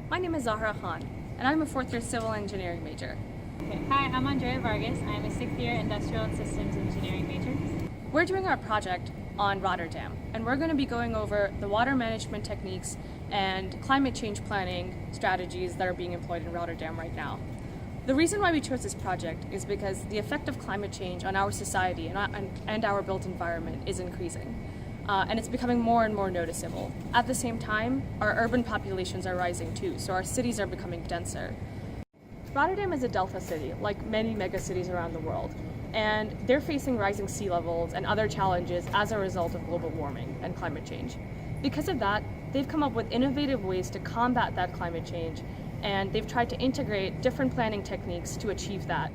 My name is Zahra Khan, and I'm a fourth-year civil engineering major. Okay. Hi, I'm Andrea Vargas. I'm a sixth-year industrial and systems engineering major. We're doing our project on Rotterdam, and we're going to be going over the water management techniques and climate change planning strategies that are being employed in Rotterdam right now. The reason why we chose this project is because the effect of climate change on our society and our built environment is increasing. And it's becoming more and more noticeable. At the same time, our urban populations are rising too, so our cities are becoming denser. Rotterdam is a delta city, like many megacities around the world, and they're facing rising sea levels and other challenges as a result of global warming and climate change. Because of that, they've come up with innovative ways to combat that climate change, and they've tried to integrate different planning techniques to achieve that.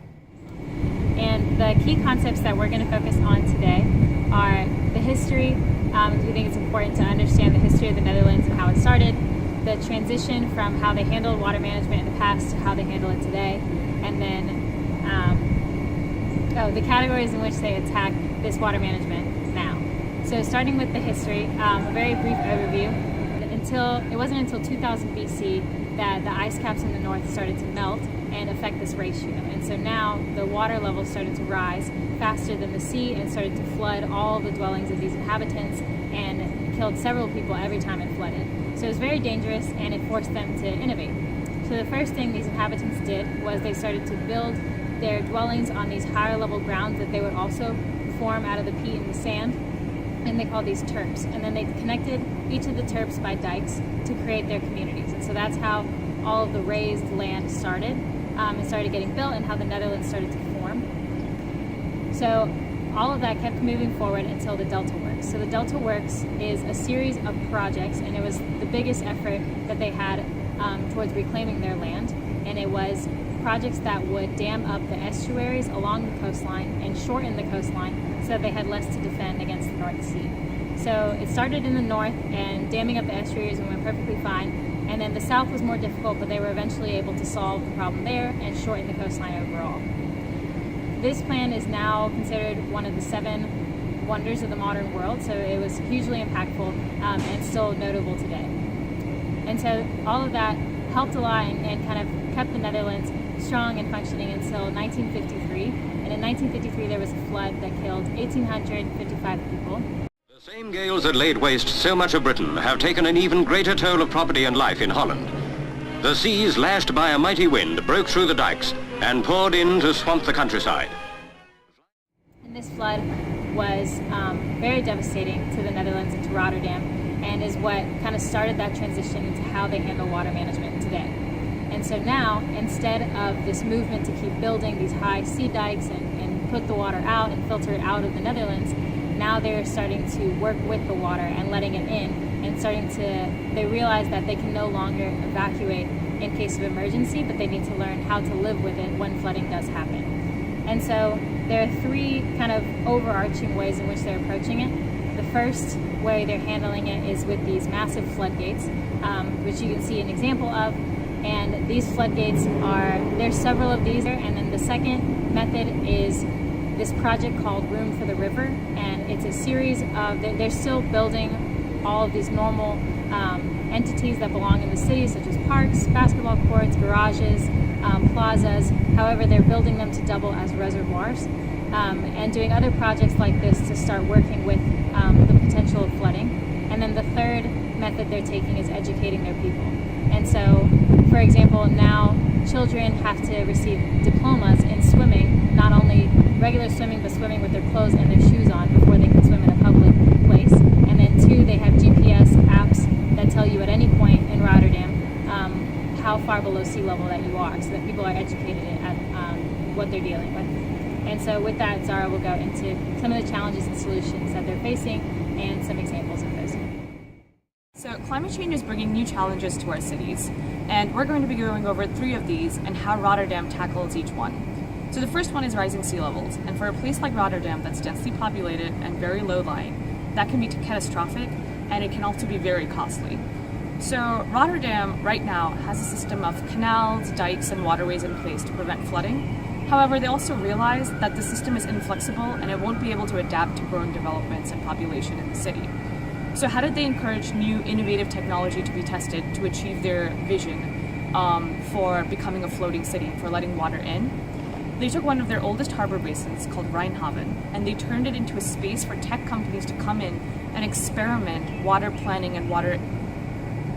And the key concepts that we're going to focus on today are the history. We think it's important to understand the history of the Netherlands and how it started, the transition from how they handled water management in the past to how they handle it today, and then the categories in which they attack this water management now. So starting with the history, a very brief overview. It wasn't until 2000 BC that the ice caps in the north started to melt and affect this ratio. And so now the water level started to rise faster than the sea and started to flood all the dwellings of these inhabitants and killed several people every time it flooded. So it was very dangerous, and it forced them to innovate. So the first thing these inhabitants did was they started to build their dwellings on these higher level grounds that they would also form out of the peat and the sand, and they called these terps. And then they connected each of the terps by dikes to create their communities. And so that's how all of the raised land started. It started getting built and how the Netherlands started to form. So all of that kept moving forward until the Delta Works. So the Delta Works is a series of projects, and it was the biggest effort that they had towards reclaiming their land. And it was projects that would dam up the estuaries along the coastline and shorten the coastline so that they had less to defend against the North Sea. So it started in the north, and damming up the estuaries went perfectly fine. And then the south was more difficult, but they were eventually able to solve the problem there and shorten the coastline overall. This plan is now considered one of the 7 wonders of the modern world, so it was hugely impactful and still notable today. And so all of that helped a lot and kind of kept the Netherlands strong and functioning until 1953. And in 1953 there was a flood that killed 1,855 people. The same gales that laid waste so much of Britain have taken an even greater toll of property and life in Holland. The seas, lashed by a mighty wind, broke through the dikes and poured in to swamp the countryside. And this flood was very devastating to the Netherlands and to Rotterdam, and is what kind of started that transition into how they handle water management today. And so now, instead of this movement to keep building these high sea dikes and put the water out and filter it out of the Netherlands, now they're starting to work with the water and letting it in, and they realize that they can no longer evacuate in case of emergency, but they need to learn how to live with it when flooding does happen. And so there are 3 kind of overarching ways in which they're approaching it. The first way they're handling it is with these massive floodgates, which you can see an example of. And these floodgates there's several of these there. And then the second method is this project called Room for the River, and it's a series of, they're still building all of these normal entities that belong in the city, such as parks, basketball courts, garages, plazas. However, they're building them to double as reservoirs, and doing other projects like this to start working with the potential of flooding. And then the third method they're taking is educating their people. And so, for example, now children have to receive diplomas in swimming, not only regular swimming, but swimming with their clothes and their shoes on before they can swim in a public place. And then 2, they have GPS apps that tell you at any point in Rotterdam how far below sea level that you are, so that people are educated at what they're dealing with. And so with that, Zara will go into some of the challenges and solutions that they're facing and some examples of those. So climate change is bringing new challenges to our cities, and we're going to be going over 3 of these and how Rotterdam tackles each one. So the first one is rising sea levels, and for a place like Rotterdam that's densely populated and very low-lying, that can be catastrophic, and it can also be very costly. So Rotterdam right now has a system of canals, dikes, and waterways in place to prevent flooding. However, they also realize that the system is inflexible and it won't be able to adapt to growing developments and population in the city. So how did they encourage new innovative technology to be tested to achieve their vision for becoming a floating city, for letting water in? They took one of their oldest harbor basins called Rheinhaven, and they turned it into a space for tech companies to come in and experiment water planning and water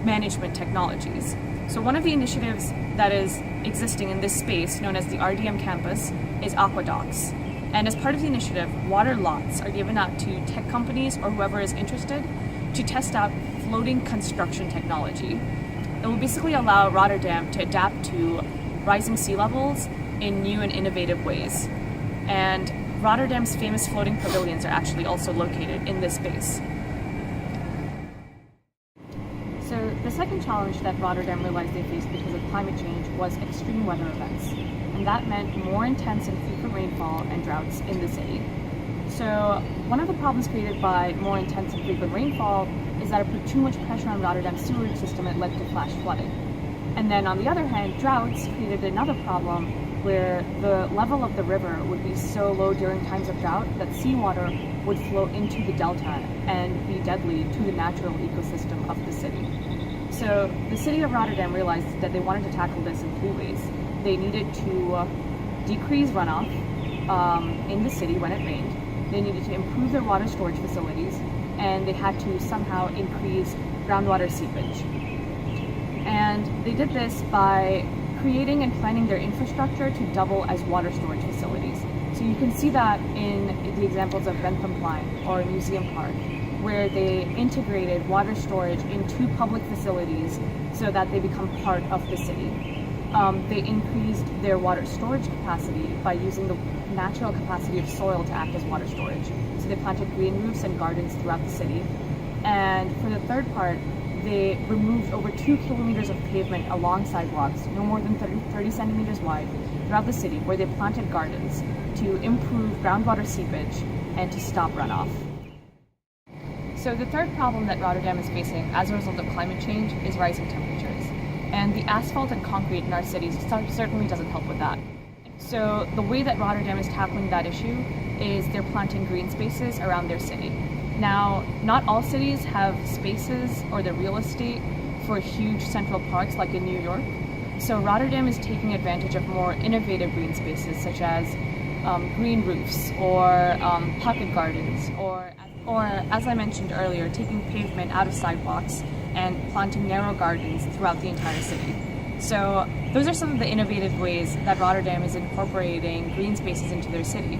management technologies. So one of the initiatives that is existing in this space, known as the RDM campus, is aqueducts. And as part of the initiative, water lots are given out to tech companies or whoever is interested to test out floating construction technology. It will basically allow Rotterdam to adapt to rising sea levels in new and innovative ways. And Rotterdam's famous floating pavilions are actually also located in this space. So the second challenge that Rotterdam realized they faced because of climate change was extreme weather events. And that meant more intense and frequent rainfall and droughts in the city. So one of the problems created by more intense and frequent rainfall is that it put too much pressure on Rotterdam's sewerage system and led to flash flooding. And then on the other hand, droughts created another problem where the level of the river would be so low during times of drought that seawater would flow into the delta and be deadly to the natural ecosystem of the city. So the city of Rotterdam realized that they wanted to tackle this in three ways. They needed to decrease runoff in the city when it rained. They needed to improve their water storage facilities, and they had to somehow increase groundwater seepage. And they did this by creating and planning their infrastructure to double as water storage facilities. So you can see that in the examples of Bentham or Museum Park, where they integrated water storage into public facilities so that they become part of the city. They increased their water storage capacity by using the natural capacity of soil to act as water storage. So they planted green roofs and gardens throughout the city. And for the third part, they removed over 2 kilometers of pavement along sidewalks, no more than 30 centimeters wide, throughout the city, where they planted gardens to improve groundwater seepage and to stop runoff. So the third problem that Rotterdam is facing as a result of climate change is rising temperatures. And the asphalt and concrete in our cities certainly doesn't help with that. So the way that Rotterdam is tackling that issue is they're planting green spaces around their city. Now, not all cities have spaces or the real estate for huge central parks like in New York. So Rotterdam is taking advantage of more innovative green spaces such as green roofs or pocket gardens or as I mentioned earlier, taking pavement out of sidewalks and planting narrow gardens throughout the entire city. So those are some of the innovative ways that Rotterdam is incorporating green spaces into their city.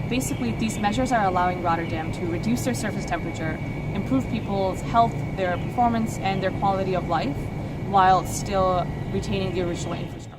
Basically, these measures are allowing Rotterdam to reduce their surface temperature, improve people's health, their performance, and their quality of life, while still retaining the original infrastructure.